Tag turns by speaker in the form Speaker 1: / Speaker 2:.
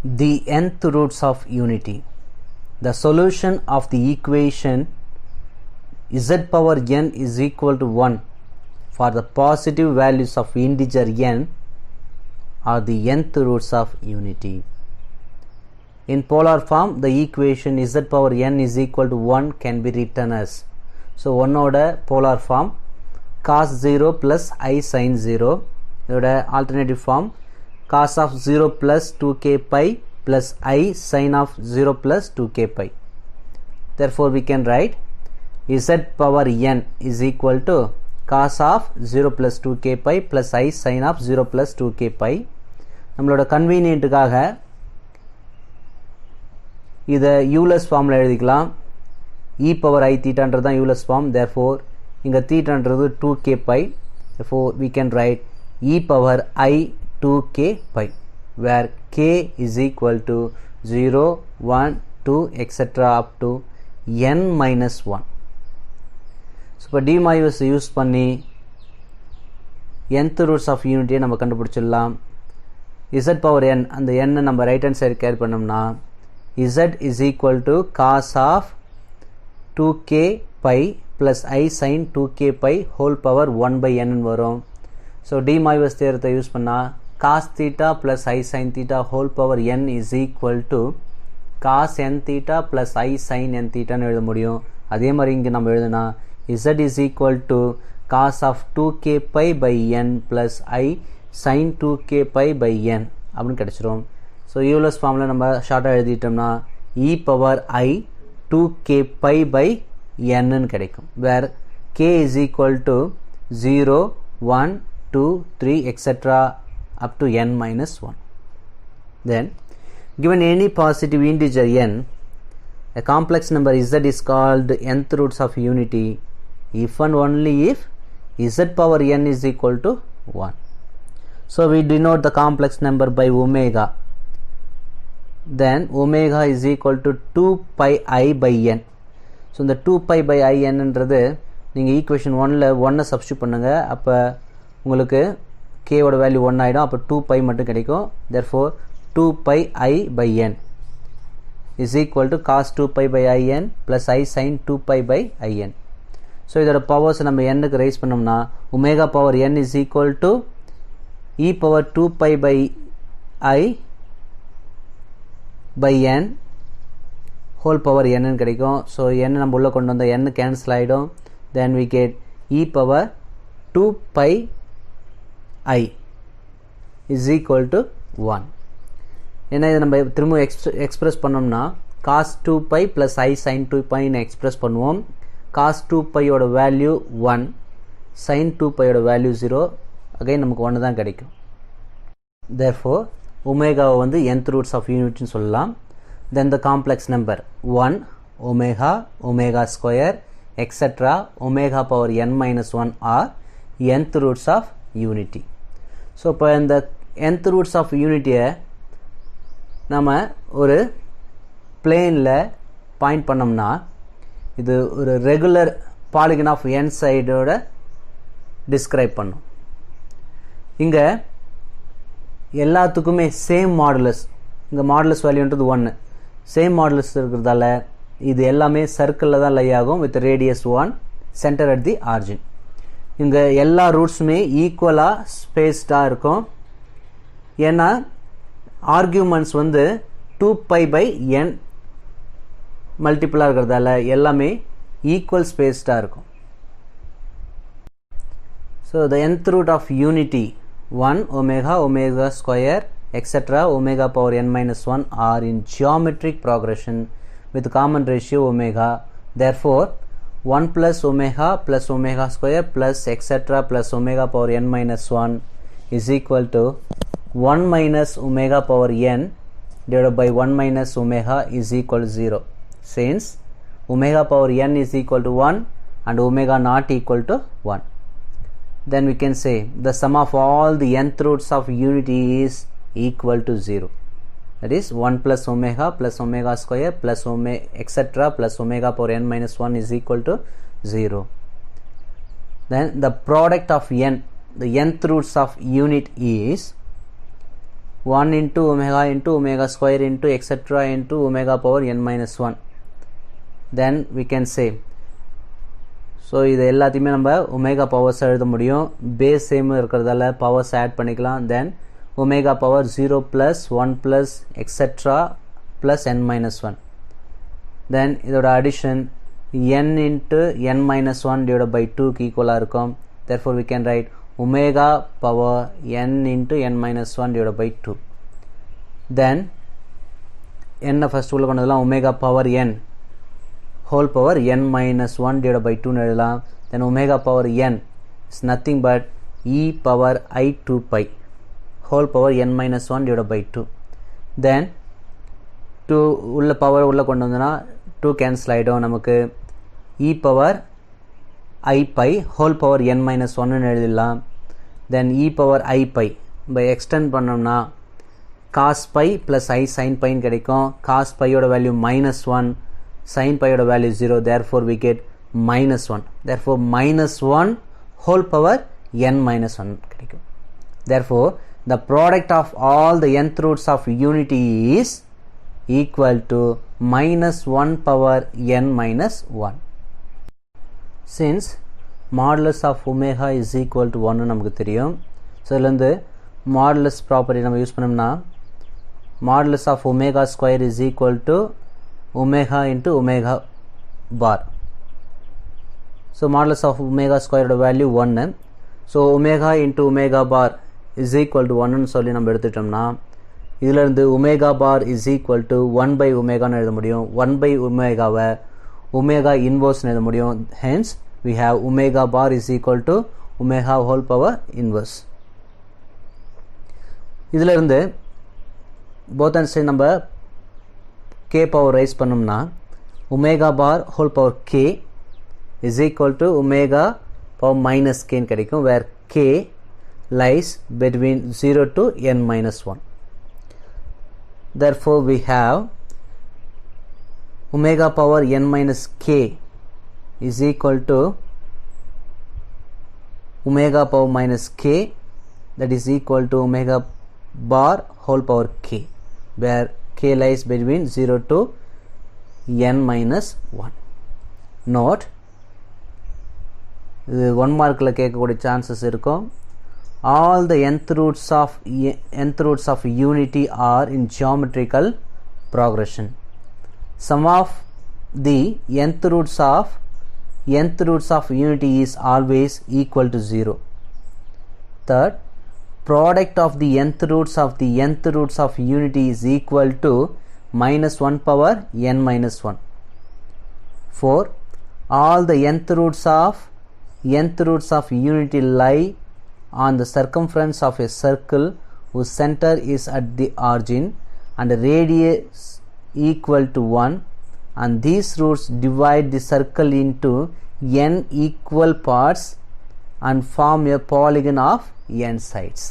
Speaker 1: the nth roots of unity. The solution of the equation z power n is equal to 1 for the positive values of integer n are the nth roots of unity. In polar form, the equation z power n is equal to 1 can be written as, so 1 oda polar form cos 0 plus I sin 0, oda alternative form cos of 0 plus 2k pi plus I sin of 0 plus 2k pi. Therefore, we can write z power n is equal to cos of 0 plus 2k pi plus I sin of 0 plus 2k pi. நம்மளோட கன்வீனியன்ட்டுக்காக இதை Euler's ஃபார்மில் எழுதிக்கலாம். e power I தீட்டான்றது தான் Euler's form. therefore இங்கே தீட்டான்றது 2k pi. therefore we can write e power I 2k pi where k is equal to 0, 1, 2 etc. up to n minus 1. So இப்போ D minus use பண்ணி nth roots of யூனிட்டியை நம்ம கண்டுபிடிச்சிடலாம். z power n, அந்த n நம்ம right hand side care பண்ணோம்னா z is equal to cos of 2k pi plus I sin 2k pi whole power 1 by n வரும். So D minus தேரத்தை use பண்ணால் cos theta plus I sin theta whole power n is equal to cos n theta plus I sin n theta எழுத முடியும். அதே மாதிரி இங்கே நம்ம எழுதுனா z is equal to cos of 2k pi by n plus I sin 2k pi by n அப்படின்னு கிடச்சிரும். So Euler's ஃபார்மில் நம்ம ஷார்ட்டாக எழுதிட்டோம்னா e power I 2k pi by n கிடைக்கும். வேர் k is equal to 0, 1, 2, 3 etc. up to n minus 1. Then given any positive integer n, a complex number z is called nth roots of unity if and only if z power n is equal to 1. So we denote the complex number by omega. Then omega is equal to 2 pi I by n. So இந்த 2 pi by I n என்றது நீங்கள் equation 1ல் 1 substitute பண்ணுங்க. அப்போ உங்களுக்கு k ஓட value 1 ஆகிடும். அப்போ 2 pi மட்டும் கிடைக்கும். therefore 2 pi I by n is equal to cos 2 pi by I n plus I sin 2 pi by I n. So இதோட பவர்ஸ் நம்ம n-க்கு ரைஸ் பண்ணோம்னா omega power n is equal to e power 2 pi by I by n whole power n கிடைக்கும். So n நம்ம உள்ள கொண்டு வந்தால் n cancel ஆகிடும். then we get e power 2 pi I is equal to 1. ஏன்னா இதை நம்ம திரும்ப எக்ஸ்பிரஸ் பண்ணோம்னா cos 2 pi plus I sin 2 pi express பண்ணுவோம். cos 2 pi ஓட வேல்யூ 1, sin 2 pi ஓட வேல்யூ 0. அகைன் நமக்கு 1 தான் கிடைக்கும். therefore ஒமேகாவை வந்து nth roots of unity சொல்லலாம். then the complex number 1, omega, omega square etc. omega power n minus 1 are nth roots of unity. So இப்போ இந்த nth roots of unityயை நம்ம ஒரு பிளேனில் பாயிண்ட் பண்ணோம்னா இது ஒரு ரெகுலர் பாலிகன் ஆஃப் n சைடோட டிஸ்கிரைப் பண்ணும். இங்கே எல்லாத்துக்குமே சேம் மாடுலஸ், இங்கே மாடுலஸ் வேல்யூன்றது 1, சேம் மாடுலஸ் இருக்கிறதால இது எல்லாமே சர்க்கிளில் தான் லை ஆகும் with radius 1, centre at the origin. இங்கே எல்லா ரூட்ஸுமே ஈக்குவலாக ஸ்பேஸ்டாக இருக்கும். ஏன்னா ஆர்கியூமெண்ட்ஸ் வந்து 2 pi by n மல்டிபிளாக இருக்கிறதால எல்லாமே ஈக்குவல் ஸ்பேஸ்டாக இருக்கும். So the nth root of unity 1, omega, omega square etc. omega power n minus 1 are in geometric progression with common ratio omega. therefore 1 plus omega square plus etc. plus omega power n minus 1 is equal to 1 minus omega power n divided by 1 minus omega is equal to 0. Since omega power n is equal to 1 and omega not equal to 1, then we can say the sum of all the nth roots of unity is equal to 0. That is 1 plus omega square plus omega etc. plus omega power n minus 1 is equal to 0. Then the product of n, the nth roots of unit is 1 into omega square into etc. into omega power n minus 1. Then we can say, so இது எல்லாத்தையுமே நம்ம omega powers எழுத முடியும். base same இருக்கிறதால powers add பண்ணிக்கலாம். then omega power 0 plus 1 plus etc. plus n minus 1. then இதோட addition n into n minus 1 divided by 2 க்கு equal இருக்கும். therefore we can write omega power n into n minus 1 divided by 2. then n first உள்ள கொண்டதெல்லாம் omega power n whole power n minus 1 divided by 2 எழுதலாம். then omega power n is nothing but e power I 2 pi whole power n minus 1 divided by 2. then 2 உள்ள power உள்ள கொண்டு வந்தனா 2 cancel ஆயிடும். நமக்கு e power I pi whole power n minus 1 ன்னு எழுதலாம். then e power I pi by extend பண்ணோம்னா cos pi plus I sin pi கிடைக்கும். cos pi யோட வேல்யூ minus 1, sin pi யோட value 0, therefore we get minus 1. therefore minus 1 whole power n minus 1 கிடைக்கும். therefore the product of all the nth roots of unity is equal to minus 1 power n minus 1. since modulus of omega is equal to 1 நமக்கு தெரியும். So இதுலேருந்து modulus property நம்ம use பண்ணோம்னா modulus of omega square is equal to omega into omega bar. so modulus of omega square value 1. so omega into omega bar is equal to 1 ன்னு சொல்லி நம்ம எடுத்துட்டோம்னா இதிலிருந்து omega bar is equal to 1 by omega ன்னு எழுத முடியும். 1 by omega-வை omega inverse ன்னு எழுத முடியும். hence we have omega bar is equal to omega whole power inverse. இதிலிருந்து both and side நம்ம k power raise பண்ணோம்னா omega bar whole power k is equal to omega power minus k ன்னு கிடைக்கும். where k lies between 0 to n minus 1. therefore we have omega power n minus k is equal to omega power minus k, that is equal to omega bar whole power k, where k lies between 0 to n minus 1. note, இது 1 மார்க்ல கேட்கக்கூடிய chances இருக்கும். all the nth roots of unity are in geometrical progression. sum of the nth roots of unity is always equal to 0. third, product of the nth roots of unity is equal to minus 1 power n minus 1. 4, all the nth roots of unity lie on the circumference of a circle whose center is at the origin and radius equal to 1, and these roots divide the circle into n equal parts and form a polygon of n sides.